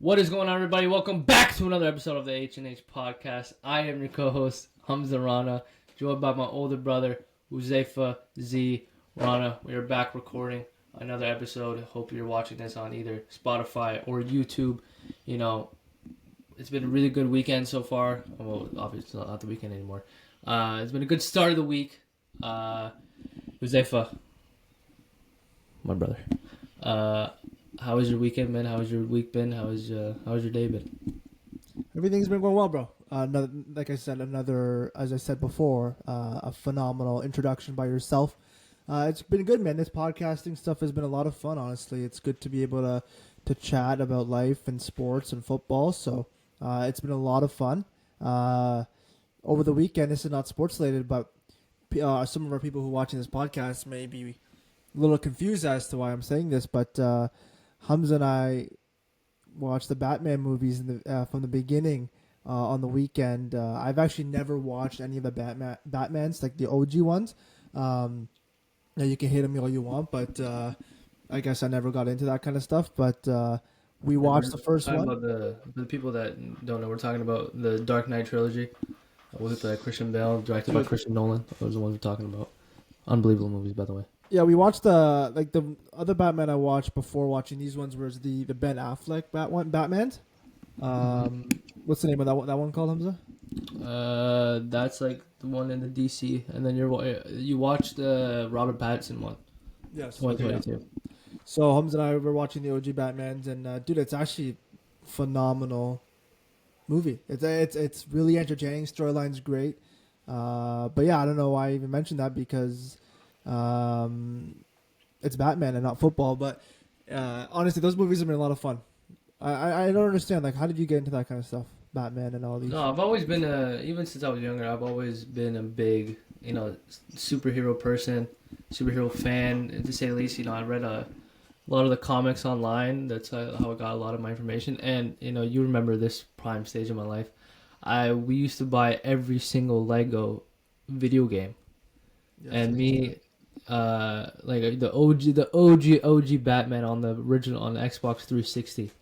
What is going on, everybody? Welcome back to another episode of the HnH Podcast. I am your co-host, Rana, joined by my older brother, Uzaifa Z. Rana. We are back recording another episode. Hope you're watching this on either Spotify or YouTube. You know, it's been a really good weekend so far. Well, obviously not the weekend anymore. It's been a good start of the week. Uzaifa, my brother. How was your weekend, man? How was your week been? How was your day been? Everything's been going well, bro. As I said before, a phenomenal introduction by yourself. It's been good, man. This podcasting stuff has been a lot of fun, honestly. It's good to be able to chat about life and sports and football. So it's been a lot of fun. Over the weekend, this is not sports related, but some of our people who are watching this podcast may be a little confused as to why I'm saying this, but Hamza and I watched the Batman movies from the beginning on the weekend. I've actually never watched any of the Batmans, like the OG ones. Now you can hate them all you want, but I guess I never got into that kind of stuff. But we watched the first one. About the people that don't know, we're talking about the Dark Knight trilogy with Christian Bale, directed by Christian Nolan. Those are the ones we're talking about. Unbelievable movies, by the way. Yeah, we watched the other Batman I watched before watching these ones was the Ben Affleck Batman. What's the name of that one called, Hamza? That's like the one in the DC, and then you watched the Robert Pattinson one. Yes, 2022. Okay, yeah. So Hamza and I were watching the OG Batmans, and dude, it's actually a phenomenal movie. It's really entertaining. Storyline's great. But yeah, I don't know why I even mentioned that because it's Batman and not football. But honestly, those movies have been a lot of fun. I don't understand, like, how did you get into that kind of stuff, Batman and all these? No, I've always been even since I was younger, I've always been a big, superhero person, superhero fan, to say the least. I read a lot of the comics online. That's how I got a lot of my information. And, you remember this prime stage of my life. We used to buy every single Lego video game. Yes, and me, like the OG Batman on the Xbox 360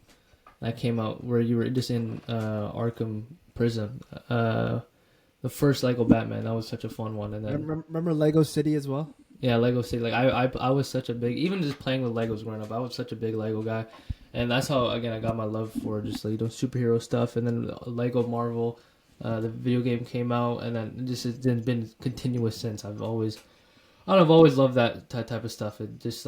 that came out, where you were just in Arkham Prison. The first Lego Batman, that was such a fun one. And then remember Lego City as well? Yeah, Lego City. Like I was such a big, even just playing with Legos growing up, I was such a big Lego guy. And that's how, again, I got my love for just superhero stuff. And then Lego Marvel, the video game came out, and then it's been continuous since. I've always loved that type of stuff. It just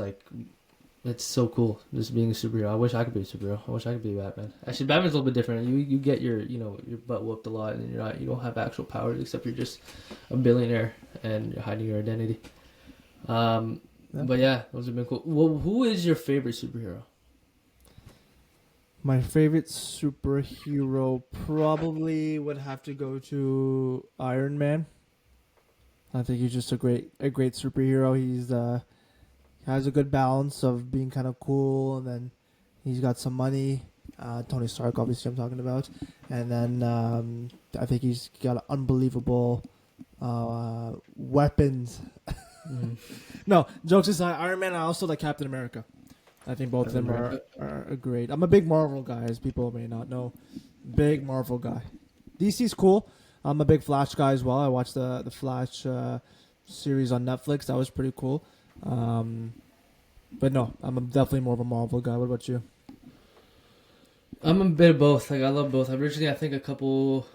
it's so cool, just being a superhero. I wish I could be a superhero. I wish I could be Batman. Actually, Batman's a little bit different. You get your butt whooped a lot, and you don't have actual powers except you're just a billionaire and you're hiding your identity. But yeah, those have been cool. Well, who is your favorite superhero? My favorite superhero probably would have to go to Iron Man. I think he's just a great superhero. He's has a good balance of being kind of cool, and then he's got some money. Tony Stark, obviously, I'm talking about, and then I think he's got unbelievable weapons. No, jokes aside, Iron Man. I also like Captain America. I think both of them are great. I'm a big Marvel guy, as people may not know. Big Marvel guy. DC's cool. I'm a big Flash guy as well. I watched the Flash series on Netflix. That was pretty cool. But no, I'm definitely more of a Marvel guy. What about you? I'm a bit of both. Like, I love both. Originally, I think probably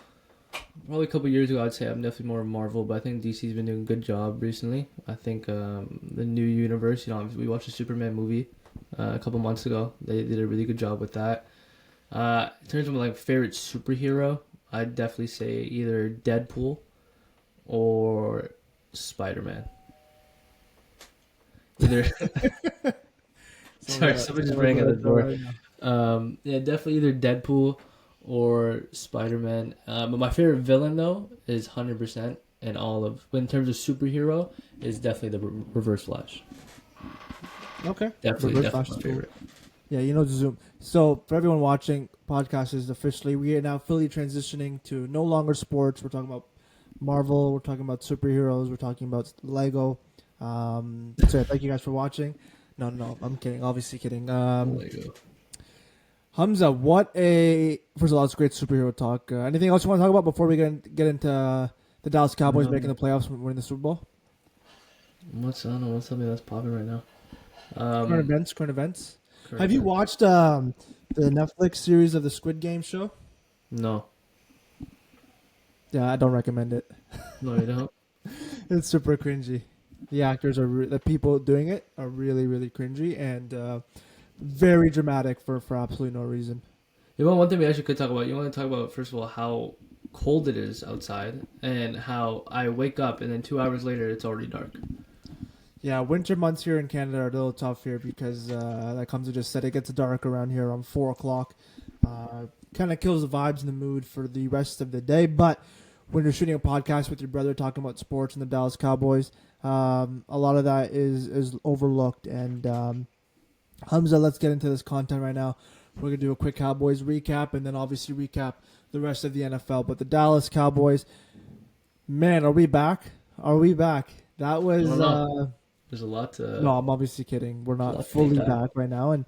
a couple years ago, I'd say I'm definitely more Marvel, but I think DC's been doing a good job recently. I think the new universe, we watched the Superman movie a couple months ago. They did a really good job with that. In terms of favorite superhero, I'd definitely say either Deadpool or Spider-Man. Either. Sorry, somebody just rang at the door. Yeah, definitely either Deadpool or Spider-Man. But my favorite villain, though, is 100%, and in terms of superhero, is definitely the Reverse Flash. Okay. Definitely my favorite. Yeah, Zoom. So for everyone watching, podcast is officially, we are now fully transitioning to no longer sports. We're talking about Marvel. We're talking about superheroes. We're talking about Lego. So thank you guys for watching. No, I'm kidding. Obviously kidding. Lego. Hamza, first of all, it's great superhero talk. Anything else you want to talk about before we get into the Dallas Cowboys making the playoffs and winning the Super Bowl? I don't know what's something that's popping right now. Current events. Have you watched the Netflix series of the Squid Game show? No. Yeah, I don't recommend it. No, you don't? It's super cringy. The actors the people doing it are really, really cringy and very dramatic for absolutely no reason. You know, one thing we actually could talk about. You want to talk about, first of all, how cold it is outside and how I wake up and then 2 hours later it's already dark. Yeah, winter months here in Canada are a little tough here because, like Hamza just said, it gets dark around here around 4 o'clock. Kind of kills the vibes and the mood for the rest of the day. But when you're shooting a podcast with your brother talking about sports and the Dallas Cowboys, a lot of that is overlooked. And Hamza, let's get into this content right now. We're going to do a quick Cowboys recap and then obviously recap the rest of the NFL. But the Dallas Cowboys, man, are we back? Are we back? That was... There's a lot to... No, I'm obviously kidding. We're not fully back right now. And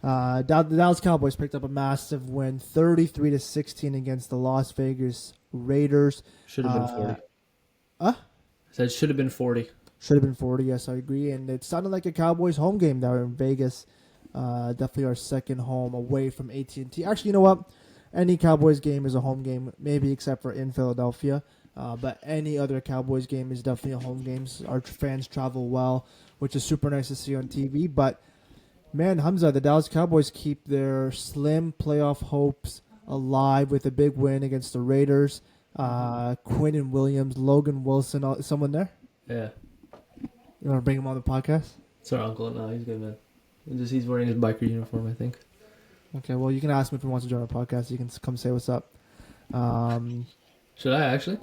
the Dallas Cowboys picked up a massive win, 33-16 against the Las Vegas Raiders. Should have been 40. I said should have been 40. Should have been 40, yes, I agree. And it sounded like a Cowboys home game there in Vegas. Definitely our second home away from AT&T. Actually, you know what? Any Cowboys game is a home game, maybe except for in Philadelphia. But any other Cowboys game is definitely a home game. Our fans travel well, which is super nice to see on TV. But, man, Hamza, the Dallas Cowboys keep their slim playoff hopes alive with a big win against the Raiders. Quinn Williams, Logan Wilson, someone there? Yeah. You want to bring him on the podcast? It's our uncle. No, he's good, man. He's wearing his biker uniform, I think. Okay, well, you can ask him if he wants to join our podcast. You can come say what's up. Should I actually?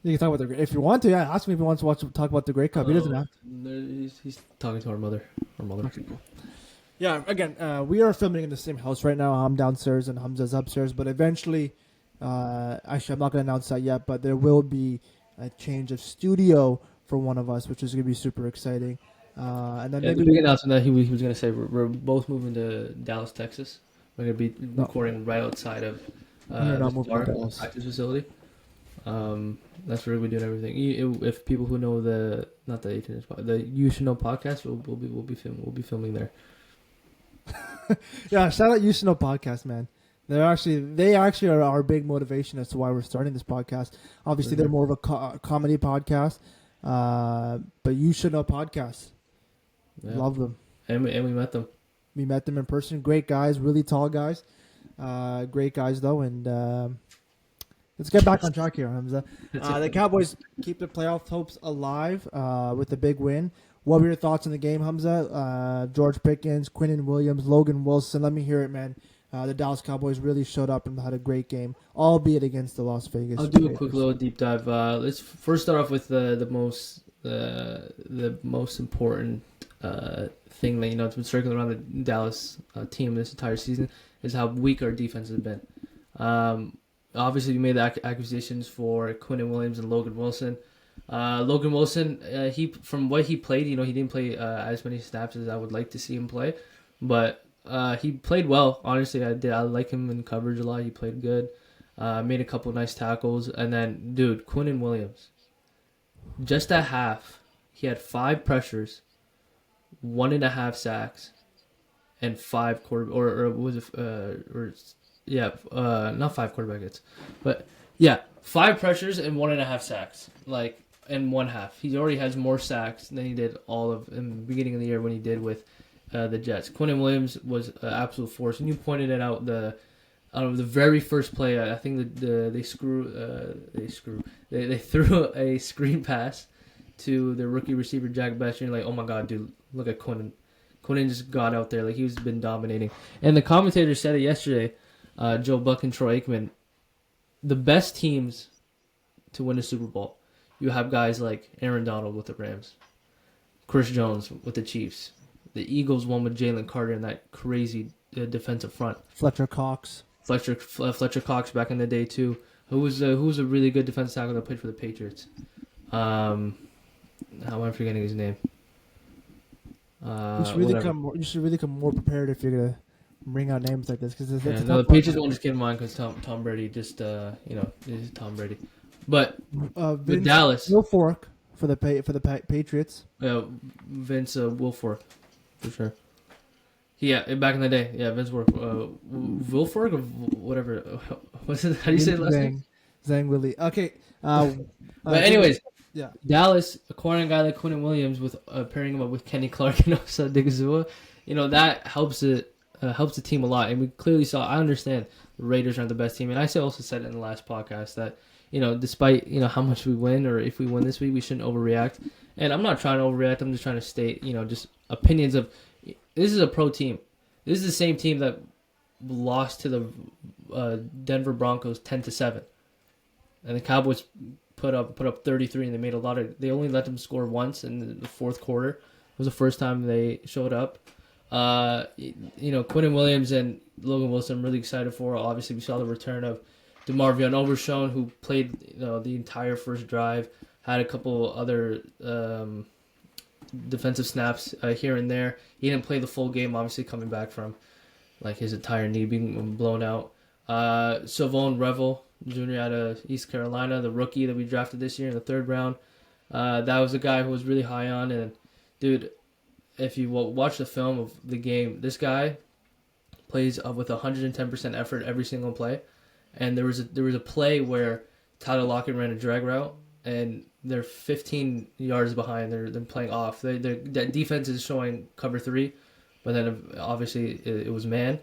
You can talk about if you want to. Yeah, ask him if he wants to talk about the Grey Cup. He doesn't have to. He's talking to our mother. Okay, cool. Yeah, again, we are filming in the same house right now. I'm downstairs and Hamza's upstairs. But eventually, actually, I'm not going to announce that yet. But there will be a change of studio for one of us, which is going to be super exciting. And then maybe the big announcement that he was going to say we're both moving to Dallas, Texas. We're going to be recording right outside of the practice facility. That's where we're doing everything. If people who know the You Should Know podcast, we'll be filming there. Yeah, shout out You Should Know podcast, man. They actually are our big motivation as to why we're starting this podcast. Obviously, they're more of a comedy podcast, but You Should Know podcast. Yeah. Love them. And we met them. We met them in person. Great guys, really tall guys. Great guys though, and let's get back on track here, Hamza. The Cowboys keep the playoff hopes alive with a big win. What were your thoughts on the game, Hamza? George Pickens, Quinn Williams, Logan Wilson. Let me hear it, man. The Dallas Cowboys really showed up and had a great game, albeit against the Las Vegas. I'll do a quick little deep dive. Let's first start off with the most important thing that it's been circling around the Dallas team this entire season is how weak our defense has been. Obviously, we made the acquisitions for Quinn Williams and Logan Wilson. Logan Wilson, from what he played, he didn't play as many snaps as I would like to see him play, but he played well. Honestly, I like him in coverage a lot. He played good. Made a couple nice tackles, and then Quinn Williams, just at half, he had 5 pressures, 1.5 sacks, and 5 not 5 quarterback hits, but 5 pressures and 1.5 sacks, in one half. He already has more sacks than he did in the beginning of the year when he did with the Jets. Quinn Williams was an absolute force, and you pointed it out. The very first play, I think they threw a screen pass to the rookie receiver Jack Best, and you're like, oh my god, dude, look at Quinn. Quinn just got out there he's been dominating. And the commentator said it yesterday. Joe Buck and Troy Aikman, the best teams to win a Super Bowl, you have guys like Aaron Donald with the Rams, Chris Jones with the Chiefs, the Eagles won with Jalen Carter in that crazy defensive front. Fletcher Cox back in the day too, who was a really good defensive tackle that played for the Patriots. How am I forgetting his name? You should really come more prepared if you're gonna bring out names like this because it's a no, the tough one. Patriots one just came to mind because Tom Brady just is Tom Brady. But with Dallas, Will Fork for the Patriots. Vince Wilfork for sure. Yeah, back in the day, Vince Wilfork or whatever. What's it? How do you say it last name? Zhang Willie. Okay. But anyways, yeah. Dallas acquiring a guy like Quinnen Williams with pairing him up with Kenny Clark and Osa Odigizua, that helps the team a lot. And we clearly saw. I understand the Raiders aren't the best team, and I also said it in the last podcast that despite how much we win or if we win this week, we shouldn't overreact. And I'm not trying to overreact. I'm just trying to state just opinions of. This is a pro team. This is the same team that lost to the Denver Broncos 10-7, and the Cowboys put up 33, and they made a lot of. They only let them score once in the fourth quarter. It was the first time they showed up. Quinnen Williams and Logan Wilson, I'm really excited for. Obviously, we saw the return of DeMarvion Overshown, who played the entire first drive, had a couple other defensive snaps here and there. He didn't play the full game, obviously coming back from his entire knee being blown out. Savon Revel Jr. out of East Carolina, the rookie that we drafted this year in the third round. That was a guy who was really high on. And dude, if you watch the film of the game, this guy plays with 110% effort every single play. And there was a play where Tyler Lockett ran a drag route, and they're 15 yards behind. They're playing off. That defense is showing cover 3, but then obviously it was man.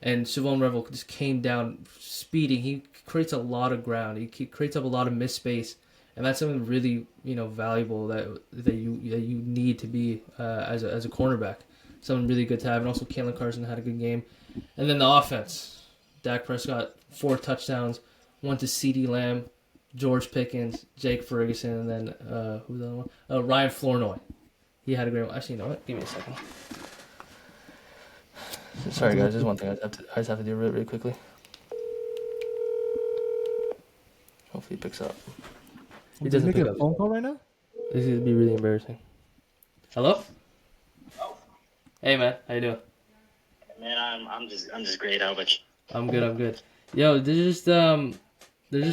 And Savon Revel just came down speeding. He creates a lot of ground. He creates up a lot of missed space, and that's something really valuable that you need to be as a cornerback. Something really good to have. And also, Kalen Carson had a good game. And then the offense, Dak Prescott 4 touchdowns, 1 to CeeDee Lamb, George Pickens, Jake Ferguson, and then who's the other one? Ryan Flournoy. He had a great one. Actually, you know what? Give me a second. Sorry, guys. There's one thing I just have to do really quickly. Hopefully he picks up. He doesn't make pick a up. phone call right now? This is going to be really embarrassing. Hello? Hey, man. How you doing? Man, I'm just great. How about you? I'm good. Yo, there's just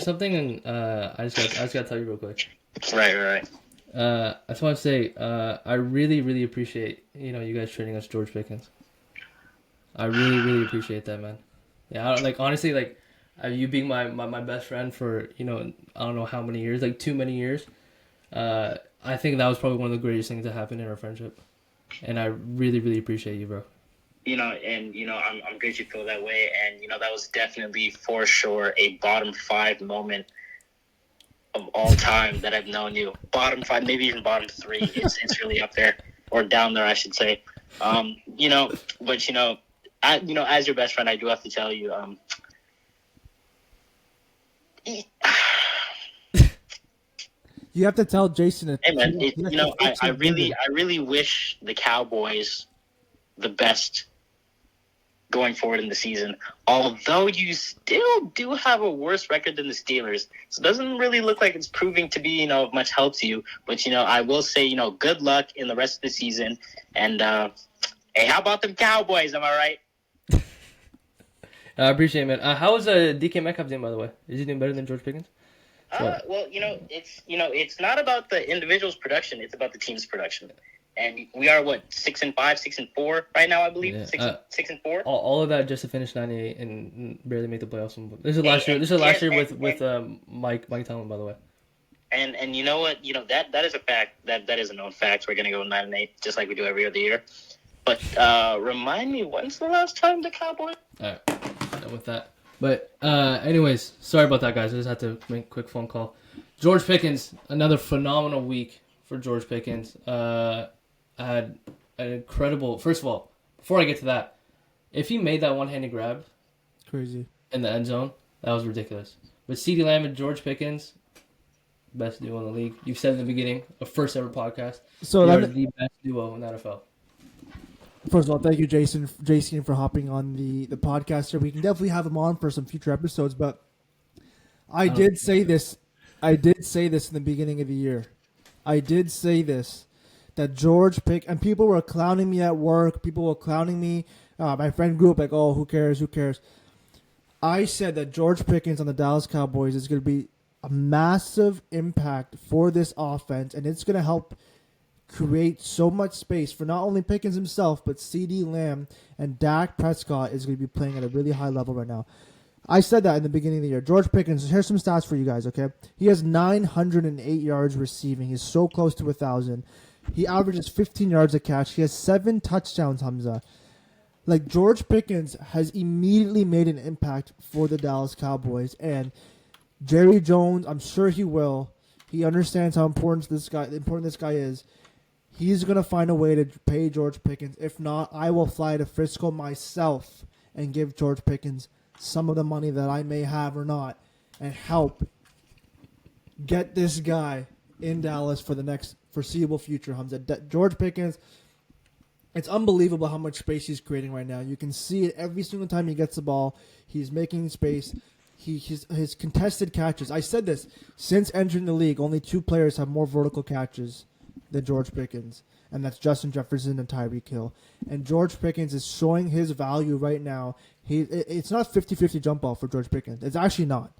something, and I just gotta tell you real quick. Right. I just want to say, I really, really appreciate you guys trading us George Pickens. I really, really appreciate that, man. Yeah, honestly, you being my best friend for I don't know how many years, too many years. I think that was probably one of the greatest things that happened in our friendship, and I really, really appreciate you, bro. I'm great you feel that way, and that was definitely for sure a bottom 5 moment of all time that I've known you. Bottom 5, maybe even bottom 3. It's really up there, or down there, I should say. But as your best friend, I do have to tell you, you have to tell Jason. Hey man, I really wish the Cowboys the best going forward in the season, although you still do have a worse record than the Steelers. So it doesn't really look like it's proving to be, of much help to you. But, I will say, good luck in the rest of the season. And, hey, how about them Cowboys? Am I right? I appreciate it, man. How was DK Metcalf doing, by the way? Is he doing better than George Pickens? Well, it's not about the individual's production. It's about the team's production. And we are 6-5, 6-4 right now, I believe. Yeah. 6-4. All of that just to finish 98 and barely make the playoffs. This is last year. This is last year with Mike Tomlin, by the way. And you know what? That is a fact. That is a known fact. We're gonna go 9-8, just like we do every other year. But remind me, when's the last time the Cowboys? All right, done with that. But anyways, sorry about that, guys. I just had to make a quick phone call. George Pickens, another phenomenal week for George Pickens. Had an incredible. First of all, before I get to that, if he made that one-handed grab, crazy in the end zone, that was ridiculous. But CeeDee Lamb and George Pickens, best duo in the league. You said in the beginning, a first ever podcast. So they are the best duo in the NFL. First of all, thank you, Jason, for hopping on the podcast here. We can definitely have him on for some future episodes. But I did say this in the beginning of the year. I did say this, that George Pickens, and people were clowning me at work. People were clowning me. My friend group, like, oh, who cares? Who cares? I said that George Pickens on the Dallas Cowboys is going to be a massive impact for this offense, and it's going to help create so much space for not only Pickens himself, but CeeDee Lamb and Dak Prescott is going to be playing at a really high level right now. I said that in the beginning of the year. George Pickens, here's some stats for you guys, okay? He has 908 yards receiving. He's so close to 1,000. He averages 15 yards a catch. He has 7 touchdowns, Hamza. Like, George Pickens has immediately made an impact for the Dallas Cowboys. And Jerry Jones, I'm sure he will. He understands how important this guy is. He's going to find a way to pay George Pickens. If not, I will fly to Frisco myself and give George Pickens some of the money that I may have or not and help get this guy in Dallas for the next foreseeable future, Hamza. George Pickens, it's unbelievable how much space he's creating right now. You can see it every single time he gets the ball. He's making space. His contested catches. I said this. Since entering the league, only 2 players have more vertical catches than George Pickens, and that's Justin Jefferson and Tyreek Hill. And George Pickens is showing his value right now. It's not 50-50 jump ball for George Pickens. It's actually not.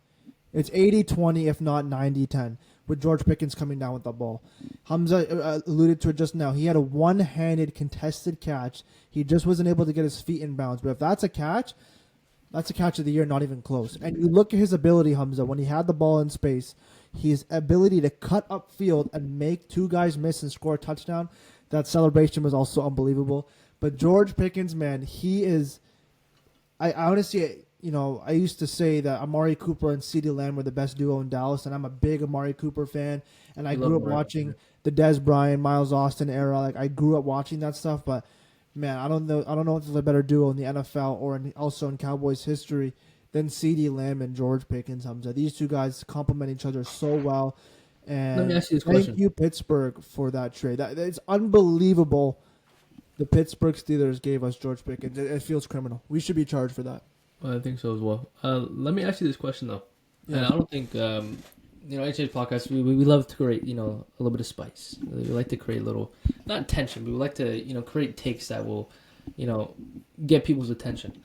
It's 80-20, if not 90-10, with George Pickens coming down with the ball. Hamza alluded to it just now. He had a one-handed contested catch. He just wasn't able to get his feet in bounds. But if that's a catch of the year, not even close. And you look at his ability, Hamza, when he had the ball in space, his ability to cut upfield and make 2 guys miss and score a touchdown, that celebration was also unbelievable. But George Pickens, man, he is... I honestly, I used to say that Amari Cooper and CeeDee Lamb were the best duo in Dallas, and I'm a big Amari Cooper fan, and I grew up watching the Dez Bryant, Miles Austin era. Like, I grew up watching that stuff, but man, I don't know if there's a better duo in the NFL or also in Cowboys history than CeeDee Lamb and George Pickens. Hamza. These 2 guys complement each other so well. And let me ask you this question. Thank you, Pittsburgh, for that trade. It's unbelievable. The Pittsburgh Steelers gave us George Pickens. It feels criminal. We should be charged for that. I think so as well. Let me ask you this question, though. Yeah. And I don't think, HnH Podcast, we love to create, a little bit of spice. We like to create a little, not tension, but we like to, create takes that will, get people's attention.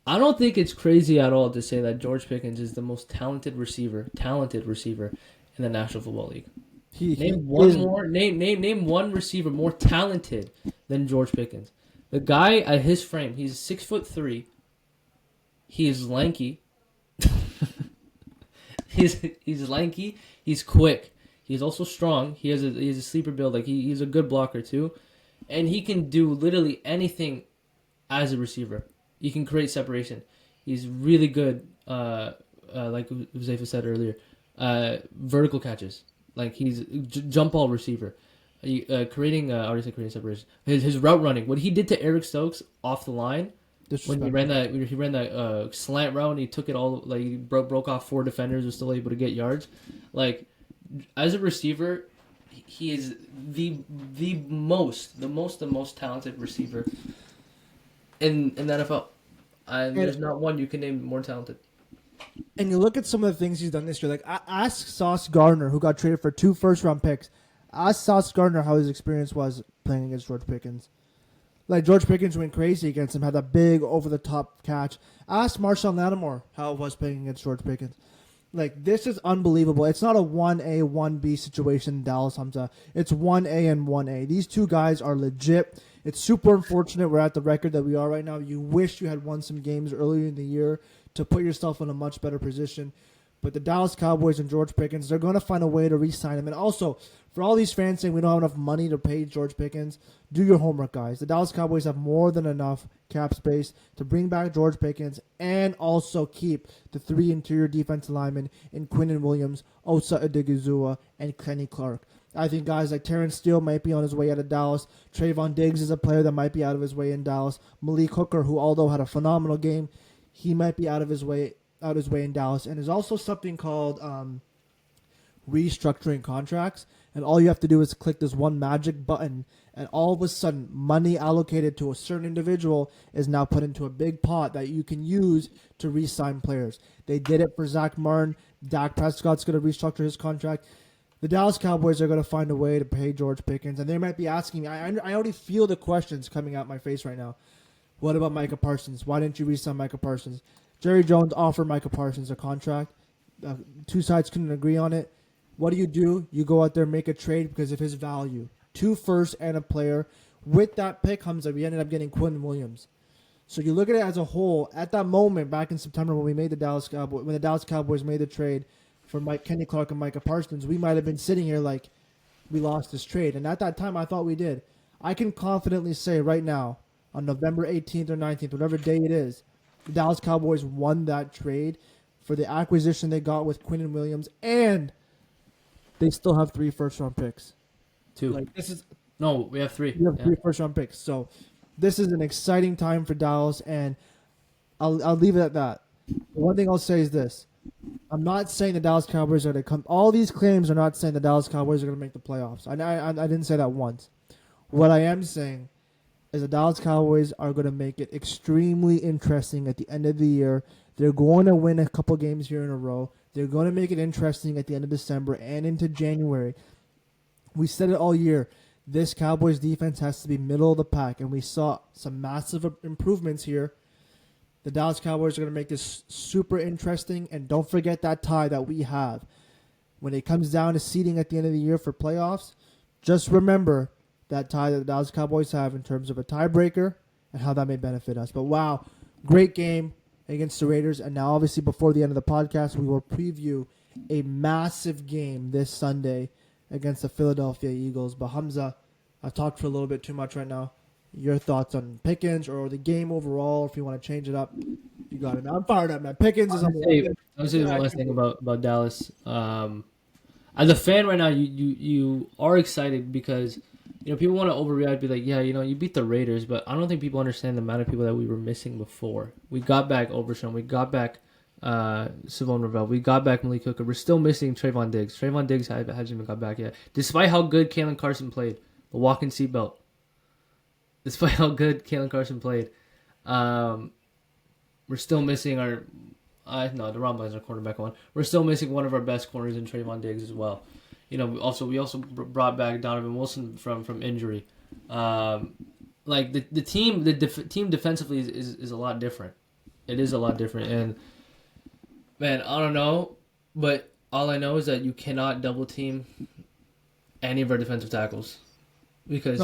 I don't think it's crazy at all to say that George Pickens is the most talented receiver in the National Football League. Name one receiver more talented than George Pickens. The guy at his frame, he's 6'3". He is lanky. he's lanky. He's quick. He's also strong. He has a sleeper build. Like he's a good blocker too, and he can do literally anything as a receiver. He can create separation. He's really good. Like Uzaifa said earlier, vertical catches. Like he's jump ball receiver, creating. I already said creating separation. His route running. What he did to Eric Stokes off the line when he ran that slant route and he took it all. Like he broke off 4 defenders, was still able to get yards. Like as a receiver, he is the most talented receiver in the NFL. And there's not one you can name more talented. And you look at some of the things he's done this year. Like, ask Sauce Gardner, who got traded for 2 first-round picks. Ask Sauce Gardner how his experience was playing against George Pickens. Like, George Pickens went crazy against him, had that big over-the-top catch. Ask Marshawn Lattimore how it was playing against George Pickens. Like, this is unbelievable. It's not a 1A, 1B situation in Dallas, Hamza. It's 1A and 1A. These 2 guys are legit. It's super unfortunate we're at the record that we are right now. You wish you had won some games earlier in the year to put yourself in a much better position. But the Dallas Cowboys and George Pickens, they're going to find a way to re-sign him. And also, for all these fans saying we don't have enough money to pay George Pickens, do your homework, guys. The Dallas Cowboys have more than enough cap space to bring back George Pickens and also keep the 3 interior defensive linemen in Quinnen Williams, Osa Odigizua, and Kenny Clark. I think guys like Terrence Steele might be on his way out of Dallas. Trayvon Diggs is a player that might be out of his way in Dallas. Malik Hooker, who although had a phenomenal game, he might be out of his way in Dallas. And there's also something called restructuring contracts. And all you have to do is click this one magic button, and all of a sudden, money allocated to a certain individual is now put into a big pot that you can use to re-sign players. They did it for Zach Martin. Dak Prescott's going to restructure his contract. The Dallas Cowboys are going to find a way to pay George Pickens, and they might be asking me. I already feel the questions coming out my face right now. What about Micah Parsons? Why didn't you re-sign Micah Parsons? Jerry Jones offered Micah Parsons a contract. Two sides couldn't agree on it. What do? You go out there and make a trade because of his value. 2 firsts and a player. With that pick comes that we ended up getting Quinn Williams. So you look at it as a whole. At that moment, back in September, when the Dallas Cowboys made the trade for Kenny Clark and Micah Parsons, we might have been sitting here like we lost this trade. And at that time, I thought we did. I can confidently say right now, on November 18th or 19th, whatever day it is, the Dallas Cowboys won that trade for the acquisition they got with Quinn Williams, and they still have 3 first-round picks. 2. No, we have 3. We have 3 first-round picks. So this is an exciting time for Dallas, and I'll leave it at that. One thing I'll say is this. I'm not saying the Dallas Cowboys are going to come. All these claims are not saying the Dallas Cowboys are going to make the playoffs. I didn't say that once. What I am saying is the Dallas Cowboys are going to make it extremely interesting at the end of the year. They're going to win a couple games here in a row. They're going to make it interesting at the end of December and into January. We said it all year. This Cowboys defense has to be middle of the pack, and we saw some massive improvements here. The Dallas Cowboys are going to make this super interesting, and don't forget that tie that we have. When it comes down to seeding at the end of the year for playoffs, just remember that tie that the Dallas Cowboys have in terms of a tiebreaker and how that may benefit us. But wow, great game against the Raiders. And now obviously before the end of the podcast, we will preview a massive game this Sunday against the Philadelphia Eagles. But Hamza, I've talked for a little bit too much right now. Your thoughts on Pickens or the game overall, if you want to change it up, you got it. Now I'm fired up, man. Pickens is unbelievable. I'll say one last thing about Dallas. As a fan right now, you are excited because people want to overreact, be like, yeah, you beat the Raiders, but I don't think people understand the amount of people that we were missing before. We got back Overshown, we got back Savon Ravel, we got back Malik Hooker. We're still missing Trayvon Diggs. Trayvon Diggs hasn't even got back yet, despite how good Kalen Carson played, the walking seatbelt. Despite how good Kalen Carson played, we're still missing the Ron Blaze, our quarterback one. We're still missing one of our best corners in Trayvon Diggs as well. We also brought back Donovan Wilson from injury. The team defensively is a lot different. It is a lot different, and man, I don't know, but all I know is that you cannot double team any of our defensive tackles. Because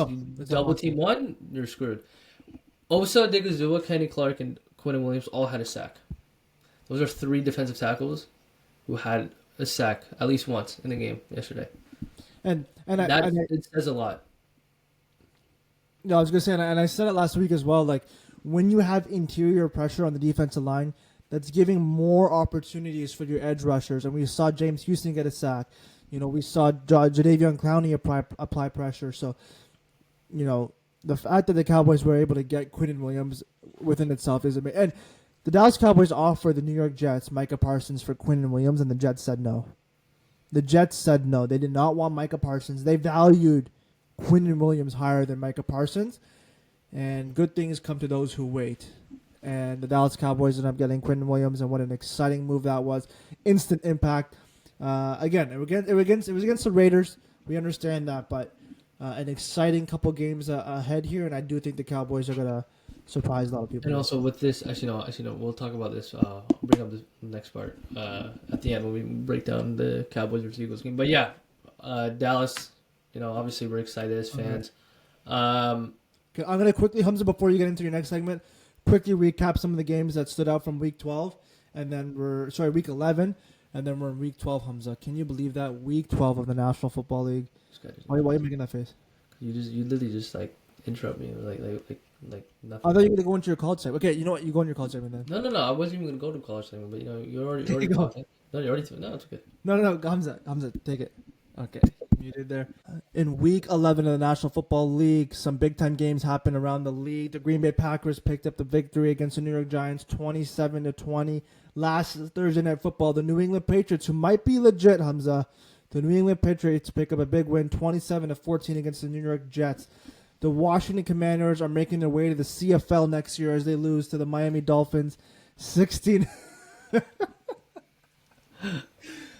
double team one, you're screwed. Osa Digazua, Kenny Clark, and Quinn Williams all had a sack. Those are 3 defensive tackles who had a sack at least once in the game yesterday. And it says a lot. No, I was gonna say, and I said it last week as well. Like when you have interior pressure on the defensive line, that's giving more opportunities for your edge rushers. And we saw James Houston get a sack. We saw Jadeveon Clowney apply pressure. So, the fact that the Cowboys were able to get Quinn Williams within itself is amazing. And the Dallas Cowboys offered the New York Jets Micah Parsons for Quinn Williams, and the Jets said no. The Jets said no. They did not want Micah Parsons. They valued Quinn Williams higher than Micah Parsons. And good things come to those who wait. And the Dallas Cowboys ended up getting Quinn Williams, and what an exciting move that was. Instant impact. Again, it was against the Raiders. We understand that, but an exciting couple games ahead here, and I do think the Cowboys are gonna surprise a lot of people. And also with this, actually no, we'll talk about this. I'll bring up the next part at the end when we break down the Cowboys versus Eagles game. But yeah, Dallas. Obviously we're excited as fans. Okay, I'm gonna quickly, Hamza, before you get into your next segment, quickly recap some of the games that stood out from Week 12, and then Week 11. And then we're in Week 12, Hamza. Can you believe that? Week 12 of the National Football League. Why are you making that face? You literally just interrupt me like nothing. I thought you were gonna go into your college segment. Okay, you know what? You go in your college segment then. No. I wasn't even gonna go to college segment, but you're already talking. No, you're already. No, it's okay. No. Hamza, take it. Okay, muted there. In Week 11 of the National Football League, some big-time games happened around the league. The Green Bay Packers picked up the victory against the New York Giants, 27-20. Last Thursday Night Football, the New England Patriots, who might be legit, Hamza, the New England Patriots pick up a big win, 27-14 against the New York Jets. The Washington Commanders are making their way to the CFL next year as they lose to the Miami Dolphins, 16.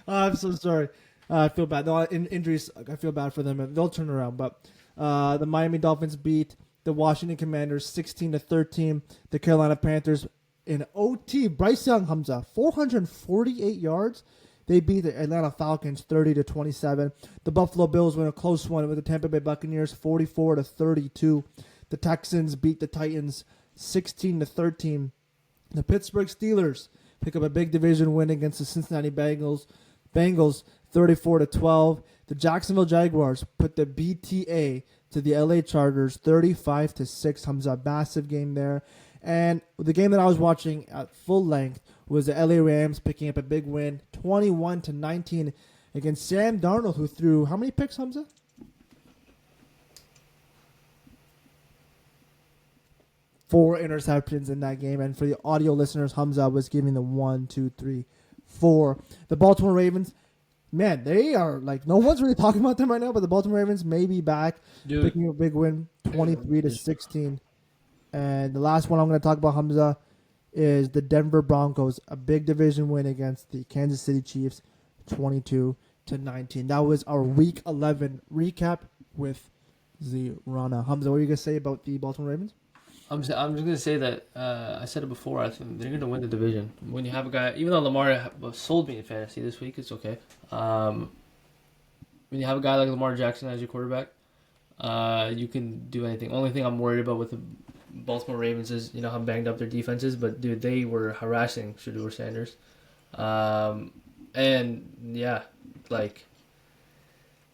I'm so sorry. I feel bad. No, injuries, I feel bad for them. And they'll turn around. But the Miami Dolphins beat the Washington Commanders 16-13. The Carolina Panthers in OT. Bryce Young, Hamza, 448 yards. They beat the Atlanta Falcons 30-27. The Buffalo Bills win a close one with the Tampa Bay Buccaneers 44-32. The Texans beat the Titans 16-13. The Pittsburgh Steelers pick up a big division win against the Cincinnati Bengals 34-12. The Jacksonville Jaguars put the BTA to the LA Chargers 35-6. Hamza, massive game there. And the game that I was watching at full length was the LA Rams picking up a big win 21-19 against Sam Darnold, who threw how many picks, Hamza? 4 interceptions in that game. And for the audio listeners, Hamza was giving them 1, 2, 3, 4. The Baltimore Ravens, man, they are like, no one's really talking about them right now, but the Baltimore Ravens may be back, picking up a big win 23-16. And the last one I'm going to talk about, Hamza, is the Denver Broncos, a big division win against the Kansas City Chiefs, 22-19. That was our Week 11 recap with the Rana. Hamza, what are you going to say about the Baltimore Ravens? I'm just going to say that I said it before. I think they're going to win the division. When you have a guy, even though Lamar sold me in fantasy this week, it's okay. When you have a guy like Lamar Jackson as your quarterback, you can do anything. Only thing I'm worried about with the Baltimore Ravens is, how banged up their defense is. But, dude, they were harassing Shedeur Sanders. And, yeah, like,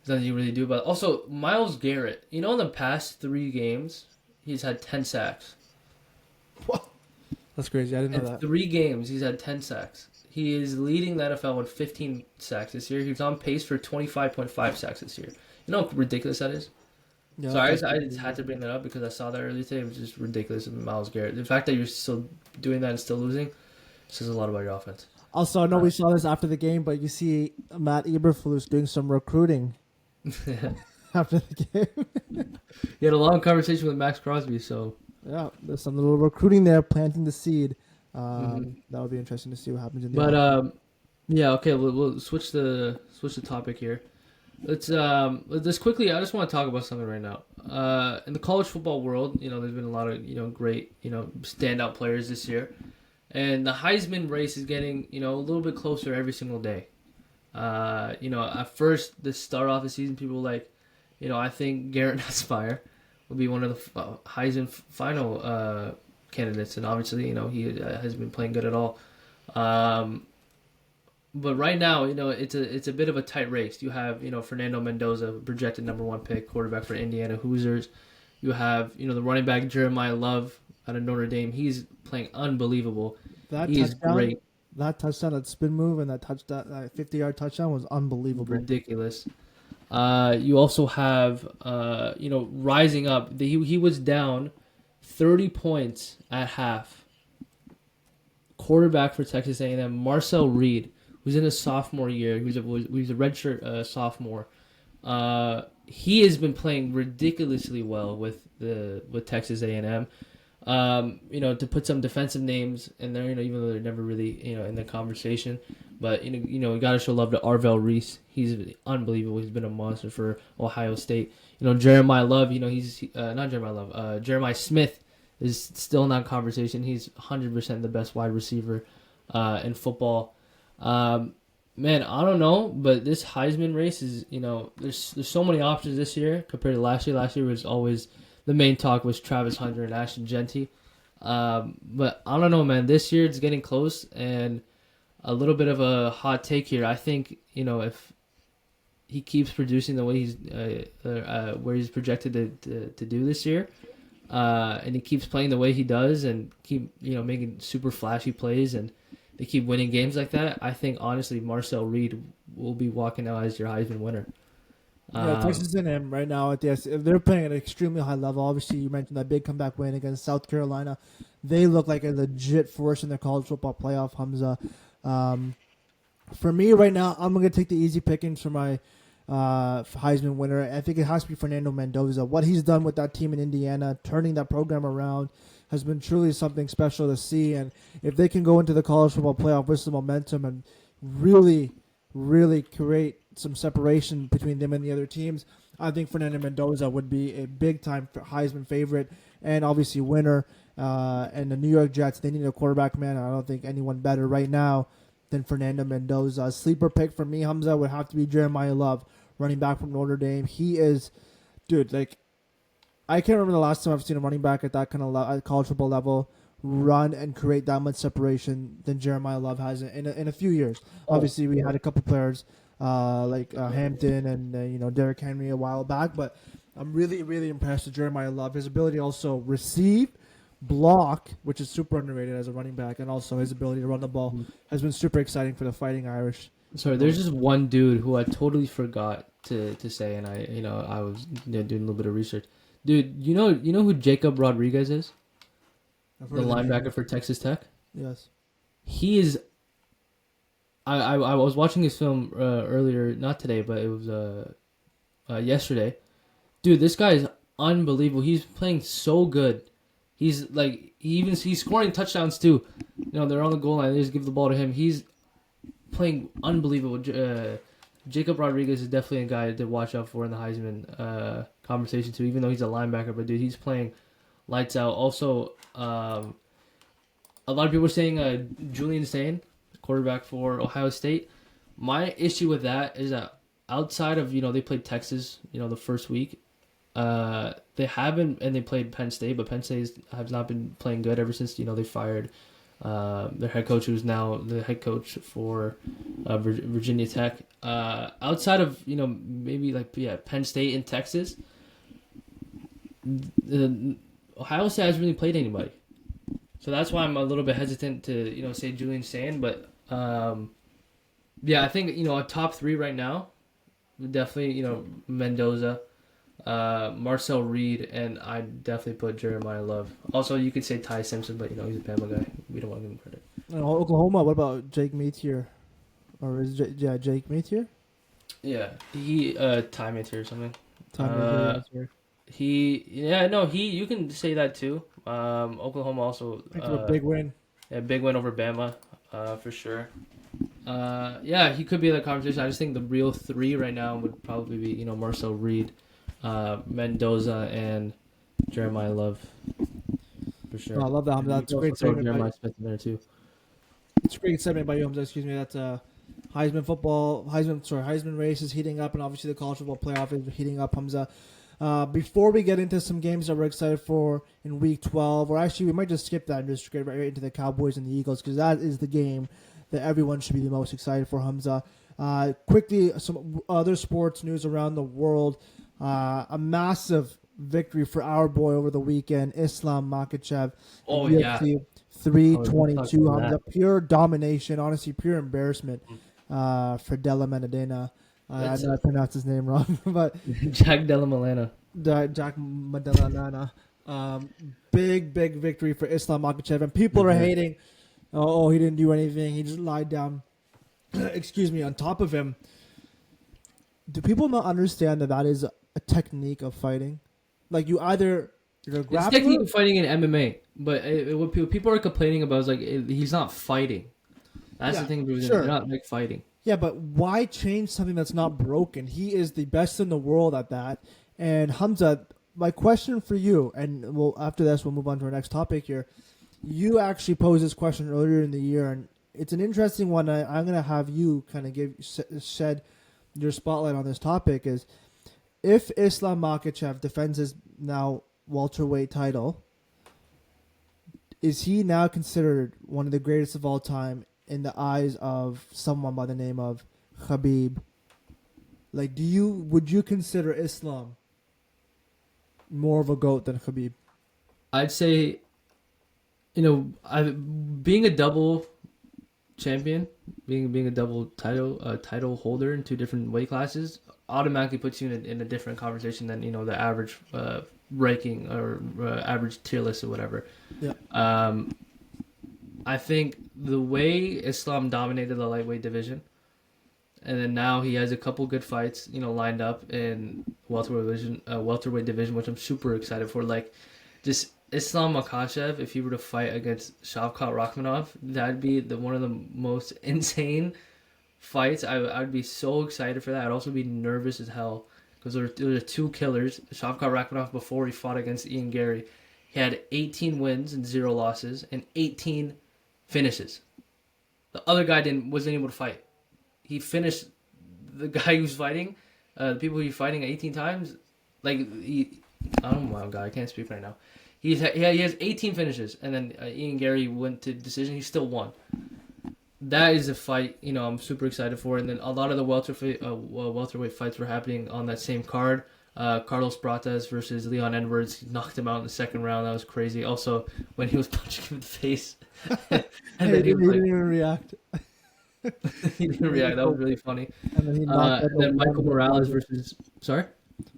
there's nothing you really do about it. Also, Myles Garrett, in the past 3 games, he's had 10 sacks. What? That's crazy. I didn't know that. 3 games, he's had 10 sacks. He is leading the NFL with 15 sacks this year. He's on pace for 25.5 sacks this year. You know how ridiculous that is? Yeah, so I just had to bring that up because I saw that earlier today. It was just ridiculous with Myles Garrett. The fact that you're still doing that and still losing says a lot about your offense. Also, I know we saw this after the game, but you see Matt Eberflus doing some recruiting after the game. He had a long conversation with Max Crosby, so... Yeah, there's some little recruiting there, planting the seed. That would be interesting to see what happens in the But, yeah, okay, we'll switch the topic here. Let's quickly. I just want to talk about something right now. In the college football world, there's been a lot of great standout players this year, and the Heisman race is getting a little bit closer every single day. At first, the start off the season, people were like, I think Garrett Nussmeier will be one of the Heisman final candidates, and obviously, he hasn't been playing good at all. But right now, it's a bit of a tight race. You have, Fernando Mendoza, projected number 1 pick, quarterback for Indiana Hoosiers. You have, the running back Jeremiah Love out of Notre Dame. He's playing unbelievable. He's great. That touchdown, that spin move, and that 50-yard touchdown was unbelievable. Ridiculous. You also have, rising up. He was down 30 points at half. Quarterback for Texas A&M, Marcel Reed, who's in his sophomore year. He's a redshirt sophomore. He has been playing ridiculously well with Texas A&M. To put some defensive names in there, even though they're never really, in the conversation. But, we got to show love to Arvell Reese. He's unbelievable. He's been a monster for Ohio State. Jeremiah Love, he's not Jeremiah Love. Jeremiah Smith is still in that conversation. He's 100% the best wide receiver in football. Man, I don't know, but this Heisman race is, there's so many options this year compared to last year. Last year was always, the main talk was Travis Hunter and Ashton Genty. But I don't know, man. This year it's getting close, and a little bit of a hot take here. I think, if he keeps producing the way he's where he's projected to do this year, and he keeps playing the way he does, and keep making super flashy plays, and they keep winning games like that, I think honestly Marcel Reed will be walking out as your Heisman winner. Texas A&M right now they're playing at an extremely high level. Obviously, you mentioned that big comeback win against South Carolina. They look like a legit force in their college football playoff, Hamza. For me right now, I'm going to take the easy pickings for my Heisman winner. I think it has to be Fernando Mendoza. What he's done with that team in Indiana, turning that program around, has been truly something special to see. And if they can go into the college football playoff with some momentum and really, really create some separation between them and the other teams, I think Fernando Mendoza would be a big-time Heisman favorite and obviously winner. And the New York Jets, they need a quarterback, man. I don't think anyone better right now than Fernando Mendoza. Sleeper pick for me, Hamza, would have to be Jeremiah Love, running back from Notre Dame. He is, dude, like, I can't remember the last time I've seen a running back at that kind of college football level run and create that much separation than Jeremiah Love has in a few years. Obviously, we had a couple players like Hampton and Derrick Henry a while back, but I'm really, really impressed with Jeremiah Love. His ability to also receive, block, which is super underrated as a running back, and also his ability to run the ball has been super exciting for the Fighting Irish. Sorry, there's just one dude who I totally forgot to say, and I was doing a little bit of research. Dude, you know who Jacob Rodriguez is? The linebacker for Texas Tech? Yes. He is... I was watching his film earlier, not today, but it was yesterday. Dude, this guy is unbelievable. He's playing so good. He's like... He's scoring touchdowns too. They're on the goal line. They just give the ball to him. He's playing unbelievable. Jacob Rodriguez is definitely a guy to watch out for in the Heisman conversation too, even though he's a linebacker. But, dude, he's playing lights out. Also, a lot of people are saying Julian Sane, quarterback for Ohio State. My issue with that is that outside of, they played Texas, the first week, they haven't, and they played Penn State, but Penn State has not been playing good ever since, they fired their head coach, who's now the head coach for Virginia Tech. Outside of, maybe Penn State and Texas, Ohio State hasn't really played anybody. So that's why I'm a little bit hesitant to, say Julian Sand. But, I think, a top three right now, definitely, Mendoza, Marcel Reed, and I'd definitely put Jeremiah Love. Also, you could say Ty Simpson, but, he's a Bama guy. We don't want to give him credit. Oklahoma, what about Jake Metier? Or is Jake Metier? Yeah, he Ty Metier or something. You can say that too. Oklahoma also a big win. Yeah, big win over Bama, for sure. He could be in the conversation. I just think the real three right now would probably be, Marcel Reed, Mendoza, and Jeremiah Love, for sure. Oh, I love that. That's a great segment. Jeremiah Smith in there too. It's a great segment by you, Hamza. Excuse me. That's Heisman race is heating up, and obviously the college football playoff is heating up, Hamza. Before we get into some games that we're excited for in Week 12, or actually we might just skip that and just get right into the Cowboys and the Eagles, because that is the game that everyone should be the most excited for, Hamza. Quickly, some other sports news around the world. A massive victory for our boy over the weekend, Islam Makhachev. UFC 322, Hamza. Pure domination, honestly, pure embarrassment for Della Maddalena. I know I pronounced his name wrong, but Jack Della Maddalena. Jack Maddalena. Big victory for Islam Makhachev, and people are hating. Oh, he didn't do anything. He just lied down. Excuse me. On top of him, do people not understand that is a technique of fighting? Like you're a grappler. It's technique of fighting in MMA, but what people are complaining about is he's not fighting. That's the thing. They're not fighting. Yeah, but why change something that's not broken? He is the best in the world at that. And Hamza, my question for you, and after this we'll move on to our next topic here. You actually posed this question earlier in the year, and it's an interesting one. I'm going to have you kind of shed your spotlight on this topic. Is if Islam Makhachev defends his now welterweight title, is he now considered one of the greatest of all time in the eyes of someone by the name of Khabib? Would you consider Islam more of a GOAT than Khabib? I'd say, being a double champion, being a double title holder in two different weight classes automatically puts you in a different conversation than the average ranking or average tier list or whatever. Yeah. I think the way Islam dominated the lightweight division, and then now he has a couple good fights, lined up in welterweight division, which I'm super excited for. Just Islam Makhachev, if he were to fight against Shavkat Rakhmonov, that'd be one of the most insane fights, I'd be so excited for that. I'd also be nervous as hell because there were two killers. Shavkat Rakhmonov, before he fought against Ian Gary, he had 18 wins and 0 losses and 18 finishes. The other guy wasn't able to fight. He finished the guy he was fighting, the people he was fighting 18 times. Like oh my god, I can't speak right now. He has 18 finishes, and then Ian Gary went to decision. He still won. That is a fight, I'm super excited for. And then a lot of the welterweight fights were happening on that same card. Carlos Pratas versus Leon Edwards. He knocked him out in the second round. That was crazy. Also, when he was punching him in the face. and then he didn't even react. He didn't react. That was really funny. And then he knocked out then Michael Morales versus... Sorry?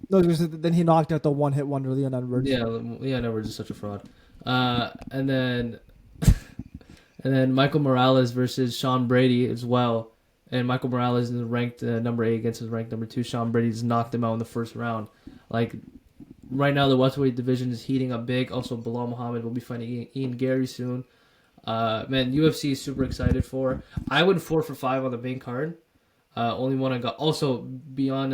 No, then he knocked out the one-hit wonder, Leon Edwards. Yeah, Leon Edwards is such a fraud. And then Michael Morales versus Sean Brady as well. And Michael Morales is ranked number 8 against his ranked number 2. Sean Brady just knocked him out in the first round. Like, right now the welterweight division is heating up big. Also, Bilal Muhammad will be fighting Ian Gary soon. Man, UFC is super excited for. I went 4 for 5 on the main card. Only one I got. Also, beyond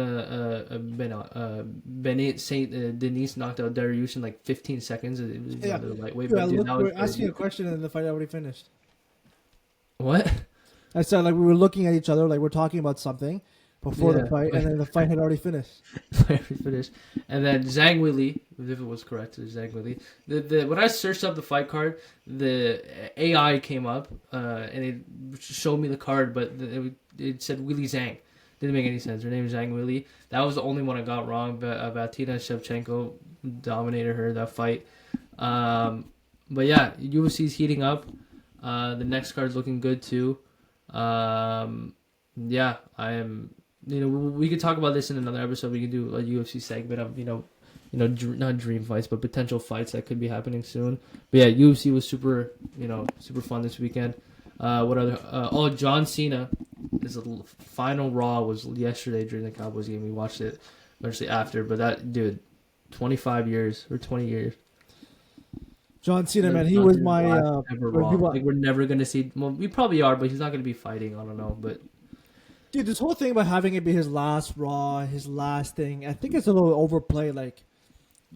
Benet Saint Denis knocked out Dariush in like 15 seconds. It was the lightweight. Yeah, look, we were asking a question and the fight already finished. What? I said, like, we were looking at each other, like we're talking about something before the fight, and then the fight had already finished. And then Zhang Weili, if it was correct, Zhang Weili. When I searched up the fight card, the AI came up, and it showed me the card, but it said Weili Zhang. Didn't make any sense. Her name is Zhang Weili. That was the only one I got wrong, but Valentina Shevchenko dominated her, that fight. But yeah, UFC's heating up. The next card's looking good too. Yeah, I am. We could talk about this in another episode. We could do a UFC segment of not dream fights, but potential fights that could be happening soon. But yeah, UFC was super fun this weekend. What other? John Cena. His final Raw was yesterday during the Cowboys game. We watched it eventually after, but that dude, 25 years or 20 years. John Cena, man, he was my. We're never gonna see. Well, we probably are, but he's not gonna be fighting. I don't know, but dude, this whole thing about having it be his last Raw, his last thing, I think it's a little overplayed. Like,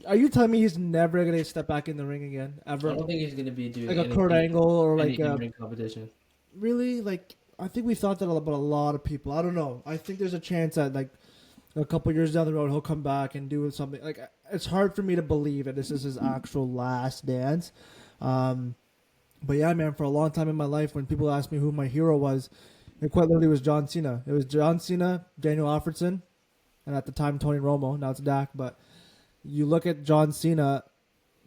are you telling me he's never gonna step back in the ring again ever? I don't think he's gonna be doing like a Kurt Angle or like a ring competition. Really, like I think we thought that about a lot of people. I don't know. I think there's a chance that like a couple years down the road he'll come back and do something. Like, it's hard for me to believe that this is his actual last dance. But yeah, man, for a long time in my life, when people asked me who my hero was, it quite literally was John Cena. It was John Cena, Daniel Alfredson, and at the time Tony Romo. Now it's Dak. But you look at John Cena,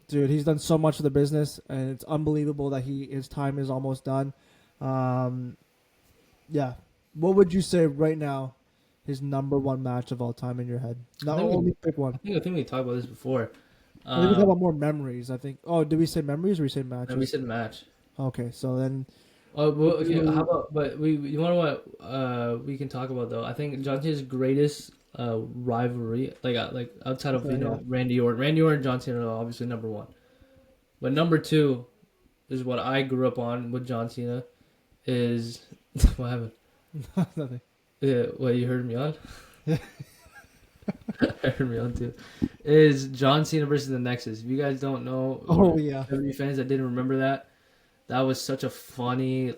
dude, he's done so much for the business, and it's unbelievable that his time is almost done. Yeah. What would you say right now his number one match of all time in your head? Not only pick one. I think we talked about this before. I think we talked about more memories, I think. Oh, did we say memories or we say matches? No, we said match. Okay, so then... Oh, well, okay, how about... But you want to what we can talk about, though? I think John Cena's greatest rivalry, like outside of, Randy Orton. Randy Orton and John Cena are obviously number one. But number two is what I grew up on with John Cena is... What happened? Nothing. Yeah, what, you heard me on? Yeah. I heard me on too. Is John Cena versus the Nexus. If you guys don't know, WWE fans that didn't remember that was such a funny,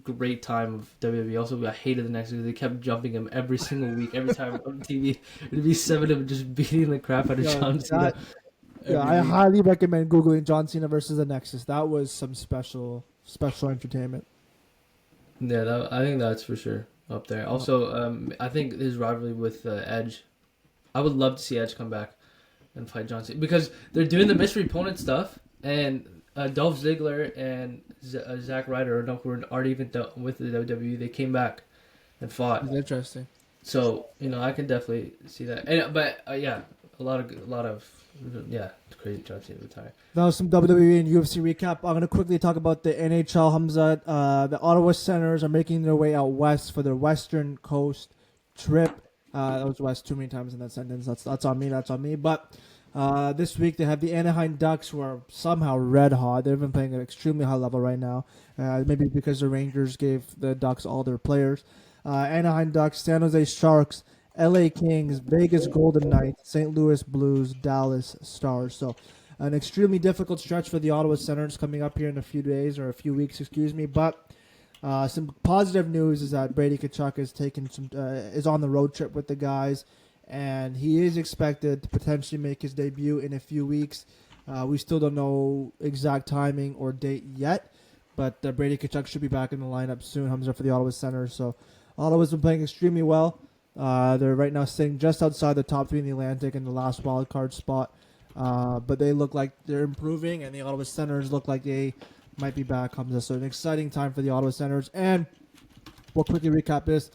great time of WWE. Also, I hated the Nexus. They kept jumping him every single week, every time on TV. It'd be 7 of them just beating the crap out of John Cena. I highly recommend Googling John Cena versus the Nexus. That was some special entertainment. Yeah, I think that's for sure up there. Also, I think his rivalry with Edge. I would love to see Edge come back and fight John Cena because they're doing the mystery opponent stuff, and Dolph Ziggler and Zack Ryder who were already even done with the WWE. They came back and fought. That's interesting. So I can definitely see that. But a lot of it's crazy John Cena retired. That was some WWE and UFC recap. I'm gonna quickly talk about the NHL. Hamza, the Ottawa Senators are making their way out west for their Western Coast trip. That was west too many times in that sentence. That's on me. But this week they have the Anaheim Ducks, who are somehow red hot. They've been playing at an extremely high level right now. Maybe because the Rangers gave the Ducks all their players. Anaheim Ducks, San Jose Sharks, LA Kings, Vegas Golden Knights, St. Louis Blues, Dallas Stars. So an extremely difficult stretch for the Ottawa Senators coming up here in a few days or a few weeks, But some positive news is that Brady Tkachuk is on the road trip with the guys, and he is expected to potentially make his debut in a few weeks. We still don't know exact timing or date yet, but Brady Tkachuk should be back in the lineup soon. Hamza for the Ottawa Senators. So Ottawa's been playing extremely well. They're right now sitting just outside the top 3 in the Atlantic in the last wild card spot. But they look like they're improving, and the Ottawa Senators look like they might be back, Hamza. So an exciting time for the Ottawa Senators. And we'll quickly recap this.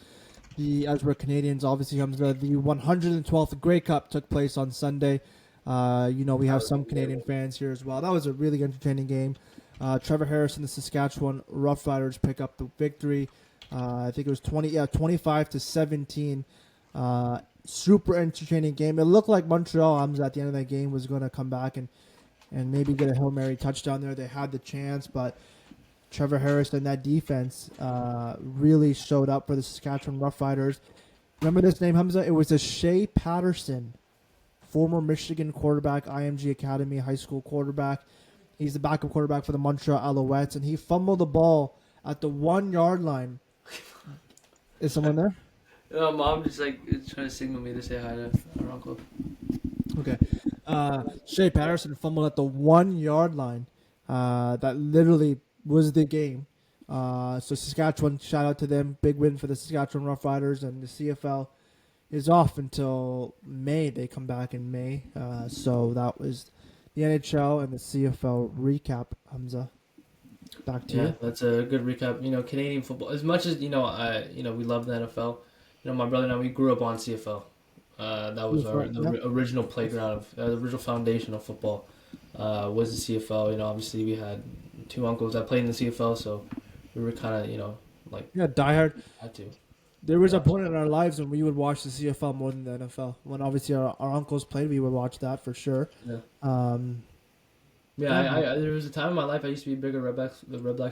As we're Canadians, obviously, Hamza, the 112th Grey Cup took place on Sunday. We have some Canadian fans here as well. That was a really entertaining game. Trevor Harris and the Saskatchewan Roughriders pick up the victory. I think it was 25-17. Super entertaining game. It looked like Montreal, at the end of that game, was going to come back and maybe get a Hail Mary touchdown there. They had the chance, but Trevor Harris and that defense really showed up for the Saskatchewan Roughriders. Remember this name, Hamza? It was a Shea Patterson, former Michigan quarterback, IMG Academy high school quarterback. He's the backup quarterback for the Montreal Alouettes, and he fumbled the ball at the 1-yard line. Is someone there? Mom just trying to signal me to say hi to our uncle. Okay. Shea Patterson fumbled at the 1-yard line. That literally was the game. So Saskatchewan, shout out to them. Big win for the Saskatchewan Roughriders, and the CFL is off until May. They come back in May. So that was the NHL and the CFL recap, Hamza. Back to you. Yeah, that's a good recap. Canadian football. As much as we love the NFL. My brother and I, we grew up on CFL. That was the original playground the original foundation of football. Was the CFL. Obviously we had 2 uncles that played in the CFL, so we were kind of diehard. Had to. There was a point in our lives when we would watch the CFL more than the NFL. When obviously our uncles played, we would watch that for sure. Yeah. There was a time in my life I used to be a bigger Red Blacks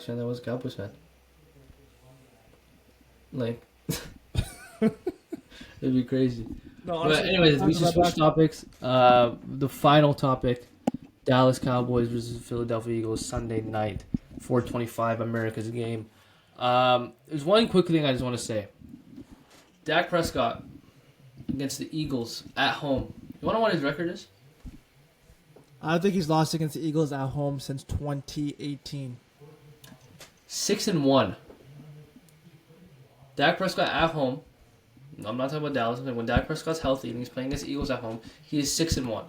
fan than I was a Cowboys fan. It'd be crazy. No, honestly, but anyways, we should switch topics. The final topic: Dallas Cowboys versus Philadelphia Eagles Sunday night, 4:25 America's game. There's one quick thing I just want to say. Dak Prescott against the Eagles at home. You want to know what his record is? I don't think he's lost against the Eagles at home since 2018. 6-1. Dak Prescott at home. I'm not talking about Dallas. When Dak Prescott's healthy and he's playing against the Eagles at home, he is 6-1.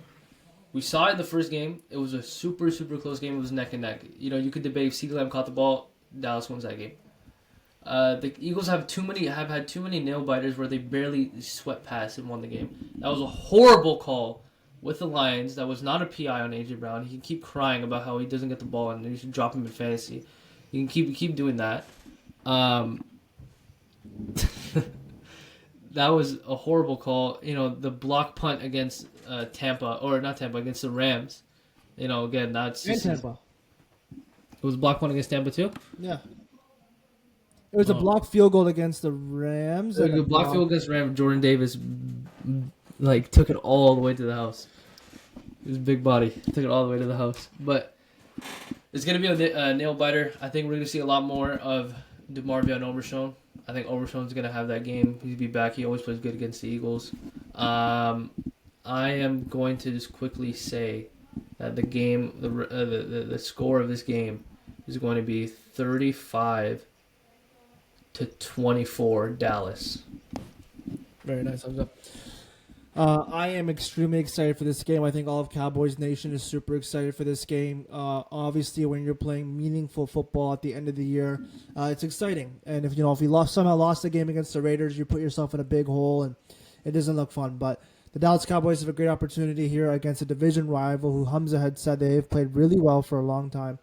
We saw it in the first game. It was a super, super close game. It was neck and neck. You could debate if CeeDee Lamb caught the ball, Dallas wins that game. The Eagles have had too many nail biters where they barely swept past and won the game. That was a horrible call with the Lions. That was not a PI on AJ Brown. He can keep crying about how he doesn't get the ball and you should drop him in fantasy. You can keep doing that. That was a horrible call. The block punt against against the Rams. Again, that's just... Tampa. It was a block punt against Tampa too? Yeah. It was a block field goal against the Rams. A block field against Rams. Jordan Davis, took it all the way to the house. His big body took it all the way to the house. But it's going to be a nail biter. I think we're going to see a lot more of DeMarvion Overshown. I think Overshown's going to have that game. He'll be back. He always plays good against the Eagles. I am going to just quickly say that the game, the score of this game is going to be 35-24 Dallas. Very nice. Thumbs up. I am extremely excited for this game. I think all of Cowboys Nation is super excited for this game. Obviously, when you're playing meaningful football at the end of the year, it's exciting. And if you somehow lost the game against the Raiders, you put yourself in a big hole, and it doesn't look fun. But the Dallas Cowboys have a great opportunity here against a division rival who Hamza had said they've played really well for a long time.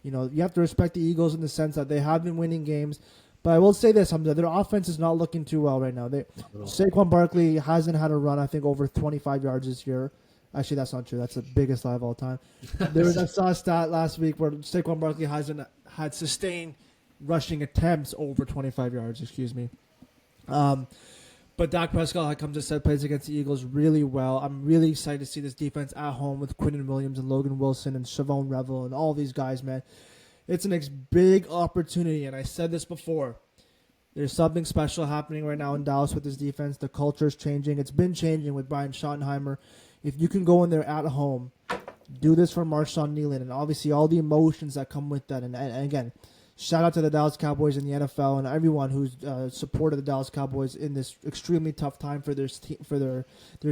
You have to respect the Eagles in the sense that they have been winning games. But I will say this, Hamza, their offense is not looking too well right now. Saquon Barkley hasn't had a run, I think, over 25 yards this year. Actually, that's not true. That's the biggest lie of all time. I saw a stat last week where Saquon Barkley hasn't had sustained rushing attempts over 25 yards. Excuse me. But Dak Prescott, like Comes said, plays against the Eagles really well. I'm really excited to see this defense at home with Quinnen Williams and Logan Wilson and Shavon Revel and all these guys, man. It's a big opportunity, and I said this before. There's something special happening right now in Dallas with this defense. The culture is changing. It's been changing with Brian Schottenheimer. If you can go in there at home, do this for Marshawn Nealon, and obviously all the emotions that come with that. And again, shout out to the Dallas Cowboys and the NFL and everyone who's supported the Dallas Cowboys in this extremely tough time for their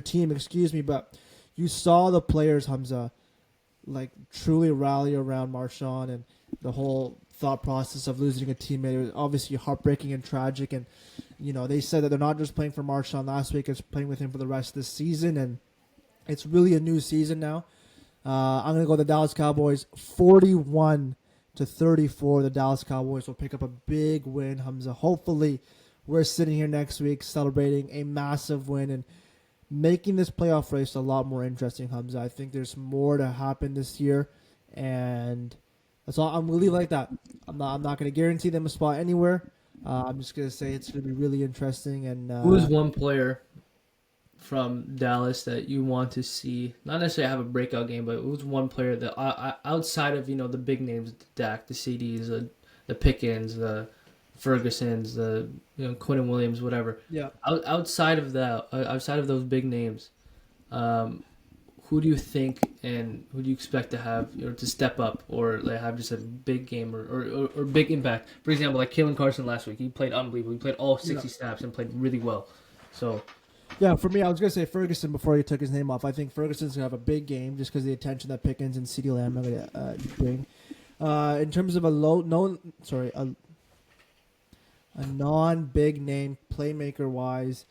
team. Excuse me, but you saw the players, Hamza, like truly rally around Marshawn, and the whole thought process of losing a teammate. It was obviously heartbreaking and tragic, and they said that they're not just playing for Marshawn last week; it's playing with him for the rest of the season, and it's really a new season now. I'm gonna go with the Dallas Cowboys, 41-34. The Dallas Cowboys will pick up a big win, Hamza. Hopefully, we're sitting here next week celebrating a massive win and making this playoff race a lot more interesting, Hamza. I think there's more to happen this year, and that's all. I'm gonna leave it like that. I'm not gonna guarantee them a spot anywhere. I'm just gonna say it's gonna be really interesting. And who's one player from Dallas that you want to see, not necessarily have a breakout game, but who's one player that outside of the big names, the Dak, the CDs, the Pickens, the Fergusons, the Quinnen Williams, whatever. Yeah. Outside of that, outside of those big names, who do you think and who do you expect to have to step up or like have just a big game or big impact? For example, like Kalen Carson last week, he played unbelievable. He played all 60 snaps and played really well. So. Yeah, for me, I was going to say Ferguson before he took his name off. I think Ferguson's going to have a big game just because of the attention that Pickens and CeeDee Lamb are going to bring. In terms of a non-big name, playmaker-wise,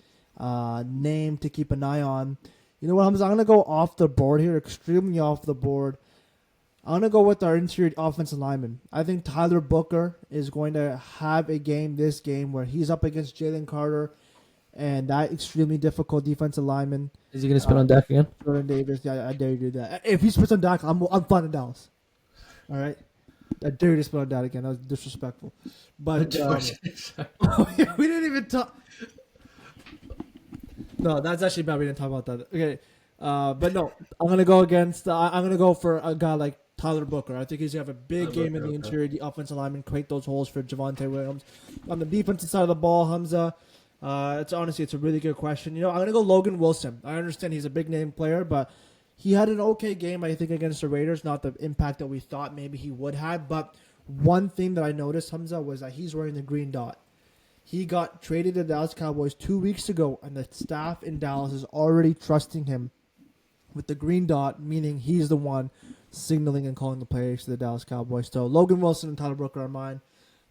name to keep an eye on. You know what, I'm going to go off the board here, extremely off the board. I'm going to go with our interior offensive lineman. I think Tyler Booker is going to have this game, where he's up against Jalen Carter and that extremely difficult defensive lineman. Is he going to spin on Dak again? Jordan Davis, yeah, I dare you to do that. If he spits on Dak, I'm fine in Dallas. All right? I dare you to spit on Dak again. That was disrespectful. But we didn't even talk. No, that's actually bad. We didn't talk about that. Okay. But no, I'm going to go against I'm going to go for a guy like Tyler Booker. I think he's going to have a big game in the interior, the offensive lineman, create those holes for Javonte Williams. On the defensive side of the ball, Hamza, it's a really good question. I'm going to go Logan Wilson. I understand he's a big name player, but he had an okay game, I think, against the Raiders. Not the impact that we thought maybe he would have. But one thing that I noticed, Hamza, was that he's wearing the green dot. He got traded to the Dallas Cowboys 2 weeks ago, and the staff in Dallas is already trusting him with the green dot, meaning he's the one signaling and calling the plays to the Dallas Cowboys. So Logan Wilson and Tyler Booker are mine.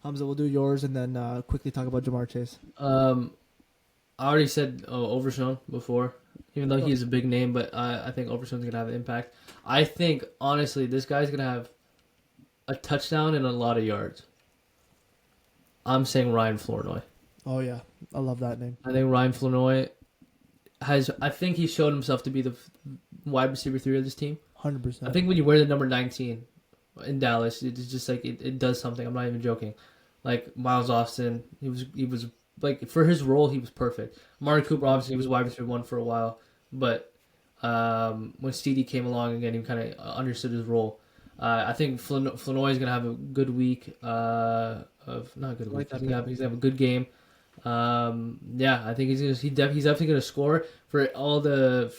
Hamza, we'll do yours, and then quickly talk about Jamar Chase. I already said Overshown before, even though he's a big name, but I think Overshown's going to have an impact. I think, honestly, this guy's going to have a touchdown and a lot of yards. I'm saying Ryan Flournoy. Oh, yeah. I love that name. I think Ryan Flournoy I think he showed himself to be the wide receiver 3 of this team. 100%. I think when you wear the number 19 in Dallas, it's just like it does something. I'm not even joking. Like Miles Austin, he was like, for his role, he was perfect. Amari Cooper, obviously, he was wide receiver 1 for a while, but when CD came along again, he kind of understood his role. I think Flournoy is gonna have a good week. He's gonna have a good game. I think he's definitely gonna score for all the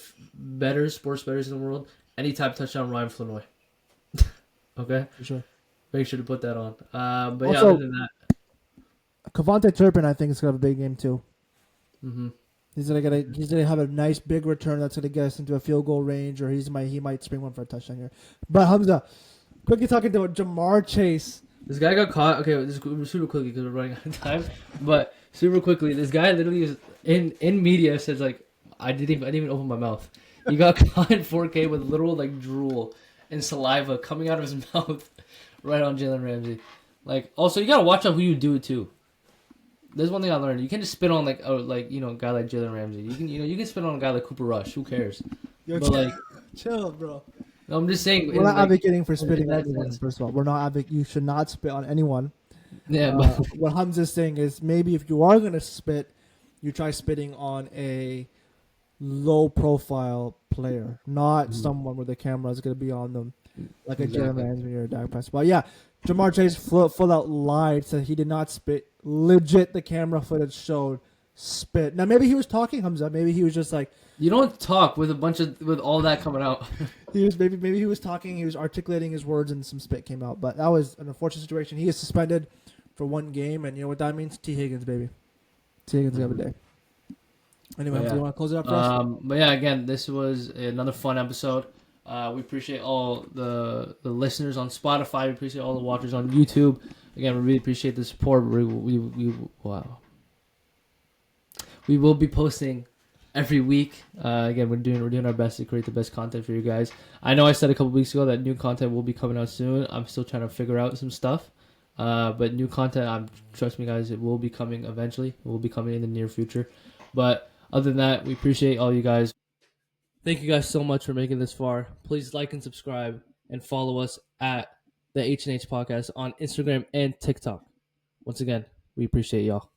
sports bettors in the world. Any type of touchdown, Ryan Flournoy. Okay, for sure. Make sure to put that on. But also, other than that, Kevontae Turpin, I think, is gonna have a big game too. Mm-hmm. He's gonna have a nice big return that's gonna get us into a field goal range, or he might spring one for a touchdown here. But Hamza, quickly talking to Jamar Chase. This guy got caught. Okay, this is super quickly because we're running out of time. But super quickly, this guy literally is in media says like, I didn't even open my mouth. He got caught in 4K with literal like drool and saliva coming out of his mouth right on Jalen Ramsey. Like, also you gotta watch out who you do it to. There's one thing I learned. You can't just spit on a guy like Jalen Ramsey. You can spit on a guy like Cooper Rush. Who cares? Yo, chill, bro. No, I'm just saying. We're not advocating for spitting on anyone. First of all, we're not You should not spit on anyone. Yeah, but What Hamza's saying is maybe if you are gonna spit, you try spitting on a low profile player, not someone where the camera is gonna be on them, like a Jalen exactly. Ramsey or a Dak Prescott. But yeah, Jamar Chase full out lied, said he did not spit. Legit, the camera footage showed spit. Now maybe he was talking Hamza. Maybe he was just like You don't talk with with all that coming out. maybe he was talking. He was articulating his words and some spit came out. But that was an unfortunate situation. He is suspended for one game, and you know what that means? T Higgins, baby. T Higgins got a day. Anyway, Yeah. do you want to close it up for us? But yeah, again, this was another fun episode. We appreciate all the listeners on Spotify. We appreciate all the watchers on YouTube. Again, we really appreciate the support. Wow. We will be posting every week. Again, we're doing our best to create the best content for you guys. I know I said a couple weeks ago that new content will be coming out soon. I'm still trying to figure out some stuff. But new content, trust me guys, it will be coming eventually. It will be coming in the near future. But other than that, we appreciate all you guys. Thank you guys so much for making this far. Please like and subscribe and follow us at the HnH Podcast on Instagram and TikTok. Once again, we appreciate y'all.